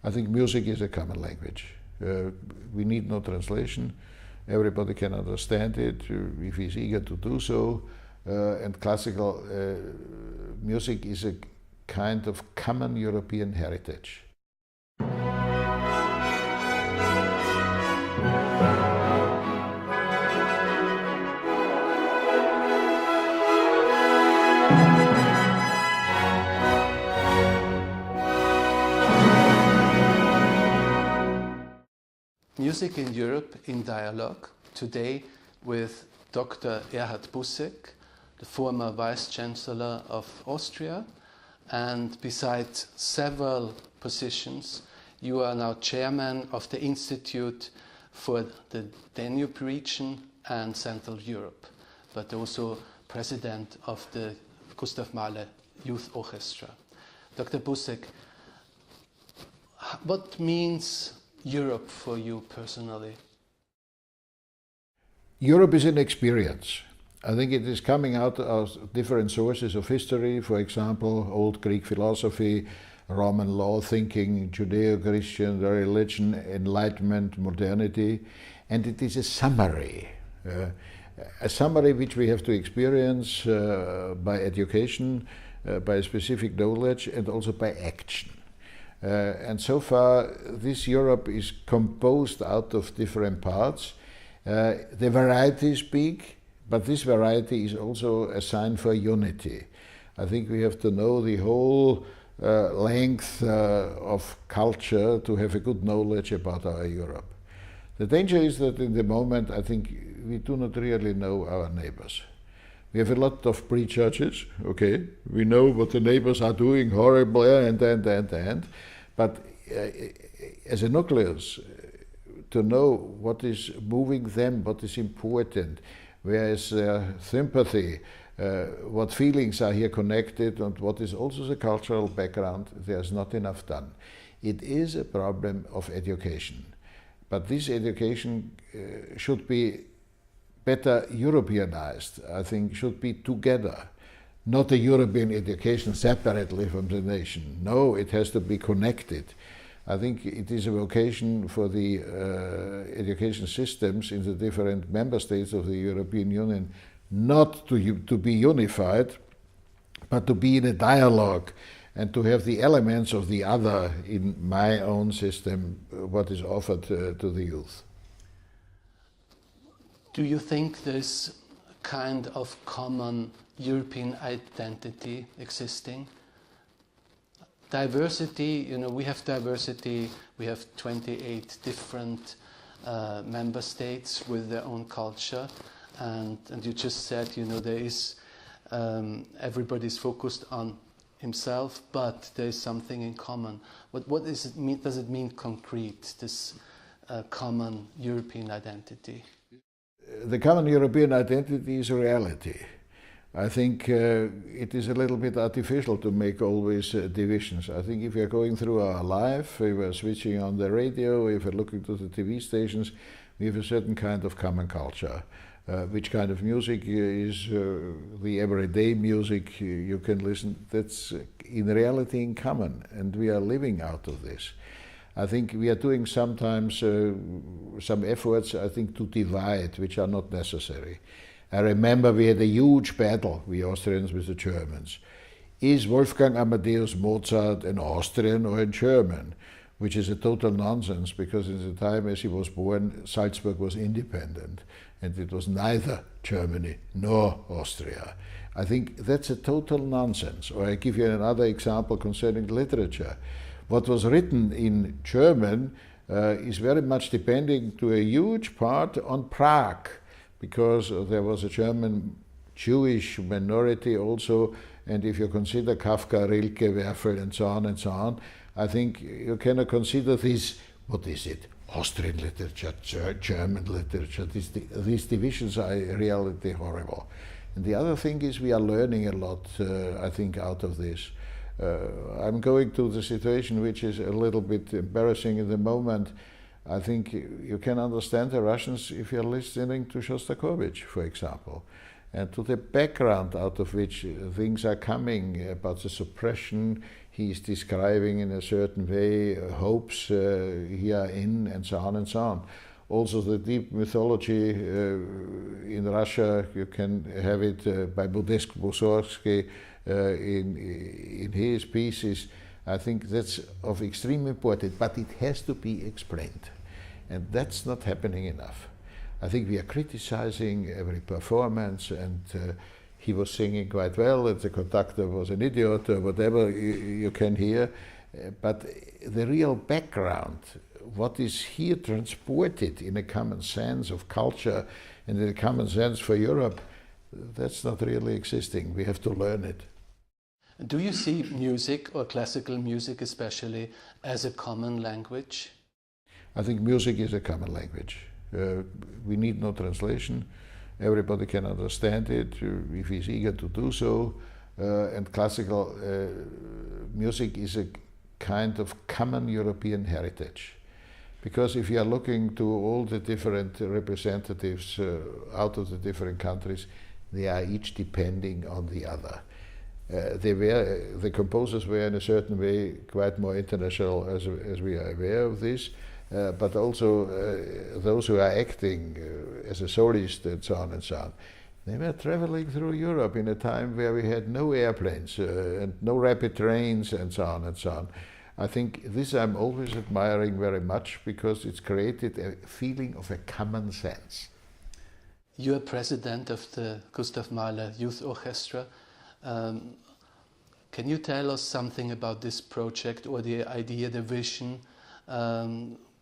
I think music is a common language. We need no translation. Everybody can understand it if he's eager to do so. And classical music is a kind of common European heritage. Music in Europe in Dialogue, today with Dr. Erhard BUSEK, the former Vice-Chancellor of Austria, and besides several positions, you are now Chairman of the Institute for the Danube region and Central Europe, but also President of the Gustav Mahler Youth Orchestra. Dr. BUSEK, what means Europe for you personally? Europe is an experience. I think it is coming out of different sources of history, for example, old Greek philosophy, Roman law thinking, Judeo-Christian, the religion, Enlightenment, modernity, and it is a summary which we have to experience by education, by specific knowledge, and also by action. And so far, this Europe is composed out of different parts. The variety is big, but this variety is also a sign for unity. I think we have to know the whole length of culture to have a good knowledge about our Europe. The danger is that in the moment, I think we do not really know our neighbors. We have a lot of prejudges, okay? We know what the neighbors are doing horrible and. But as a nucleus, to know what is moving them, what is important, where is sympathy, what feelings are here connected, and what is also the cultural background, there's not enough done. It is a problem of education. But this education should be better Europeanized, I think, should be together. Not a European education separately from the nation. No, it has to be connected. I think it is a vocation for the education systems in the different member states of the European Union not to be unified, but to be in a dialogue and to have the elements of the other in my own system, what is offered to the youth. Do you think there's kind of common European identity existing? Diversity, you know, we have diversity, we have 28 different member states with their own culture, and you just said, you know, there is, everybody's focused on himself, but there is something in common. What does it mean concrete, this common European identity? The common European identity is a reality. I think it is a little bit artificial to make always divisions. I think if we are going through our life, if we are switching on the radio, if we're looking to the TV stations, we have a certain kind of common culture. Which kind of music is the everyday music you can listen, that's in reality in common, and we are living out of this. I think we are doing sometimes some efforts, I think, to divide, which are not necessary. I remember we had a huge battle, we Austrians, with the Germans. Is Wolfgang Amadeus Mozart an Austrian or a German? Which is a total nonsense, because in the time as he was born, Salzburg was independent, and it was neither Germany nor Austria. I think that's a total nonsense. Or I give you another example concerning literature. What was written in German is very much depending to a huge part on Prague, because there was a German Jewish minority also, and if you consider Kafka, Rilke, Werfel, and so on, I think you cannot consider this, what is it, Austrian literature, German literature. These divisions are in reality horrible. And the other thing is we are learning a lot, I think, out of this. I'm going to the situation which is a little bit embarrassing in the moment. I think you can understand the Russians if you're listening to Shostakovich, for example, and to the background out of which things are coming about the suppression he's describing in a certain way hopes he are in, and so on and so on. Also the deep mythology in Russia, you can have it by Buddhist Mussorgsky in his pieces. I think that's of extreme importance, but it has to be explained. And that's not happening enough. I think we are criticizing every performance, and he was singing quite well, and the conductor was an idiot, or whatever you can hear. But the real background, what is here transported in a common sense of culture and in a common sense for Europe, that's not really existing. We have to learn it. Do you see music, or classical music especially, as a common language? I think music is a common language. We need no translation. Everybody can understand it if he's eager to do so. And classical music is a kind of common European heritage. Because if you are looking to all the different representatives out of the different countries, they are each depending on the other. The composers were in a certain way quite more international, as we are aware of this, but also those who are acting as a solist and so on and so on. They were traveling through Europe in a time where we had no airplanes and no rapid trains and so on and so on. I think this I'm always admiring very much, because it's created a feeling of a common sense. You are president of the Gustav Mahler Youth Orchestra. Can you tell us something about this project, or the idea, the vision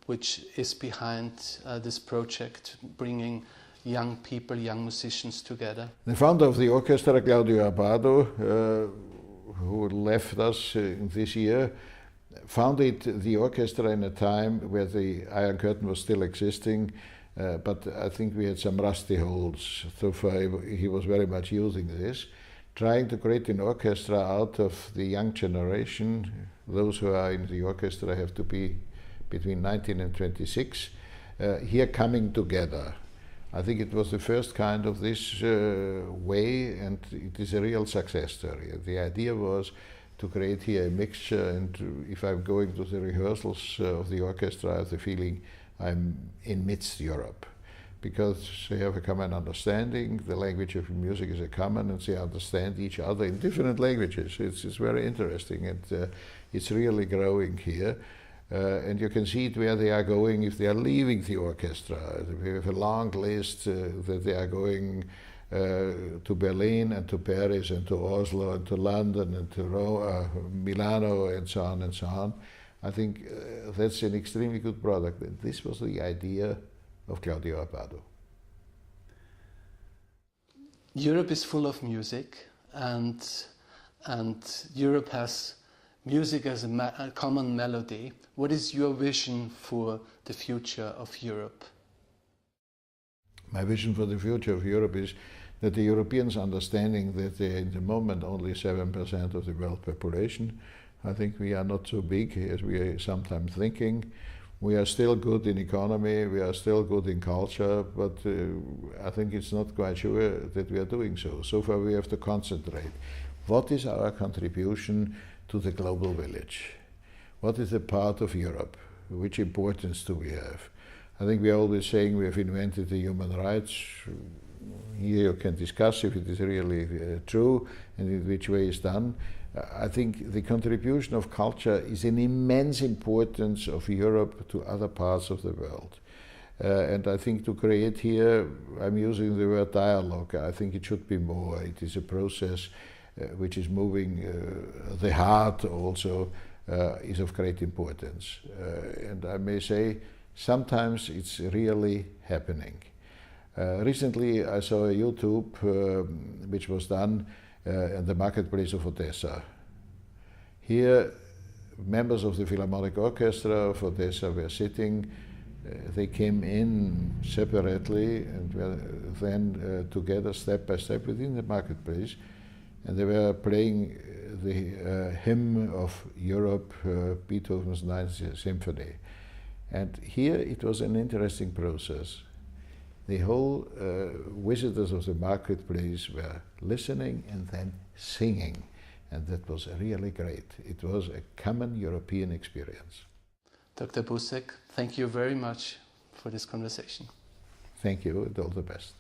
which is behind this project, bringing young people, young musicians together? The founder of the orchestra, Claudio Abbado, who left us this year, founded the orchestra in a time where the Iron Curtain was still existing, but I think we had some rusty holes. So far he was very much using this, trying to create an orchestra out of the young generation. Those who are in the orchestra have to be between 19 and 26, here coming together. I think it was the first kind of this way, and it is a real success story. The idea was to create here a mixture, and if I'm going to the rehearsals of the orchestra, I have the feeling I'm in midst Europe, because they have a common understanding. The language of music is a common, and they understand each other in different languages. It's very interesting, and it's really growing here. And you can see it where they are going if they are leaving the orchestra. We have a long list that they are going to Berlin and to Paris and to Oslo and to London and to Milano and so on and so on. I think that's an extremely good product. And this was the idea of Claudio Abbado. Europe is full of music, and Europe has music as a common melody. What is your vision for the future of Europe? My vision for the future of Europe is that the Europeans understanding that they are in the moment only 7% of the world population. I think we are not so big as we are sometimes thinking. We are still good in economy, we are still good in culture, but I think it's not quite sure that we are doing so. So far we have to concentrate. What is our contribution to the global village? What is a part of Europe? Which importance do we have? I think we are always saying we have invented the human rights. Here you can discuss if it is really true and in which way it's done. I think the contribution of culture is an immense importance of Europe to other parts of the world. And I think to create here, I'm using the word dialogue. I think it should be more. It is a process which is moving. The heart also is of great importance. And I may say, sometimes it's really happening. Recently I saw a YouTube which was done in the marketplace of Odessa. Here members of the Philharmonic Orchestra of Odessa were sitting. They came in separately and were then together step by step within the marketplace, and they were playing the hymn of Europe, Beethoven's Ninth Symphony. And here it was an interesting process. The whole visitors of the marketplace were listening and then singing. And that was really great. It was a common European experience. Dr. Busek, thank you very much for this conversation. Thank you, and all the best.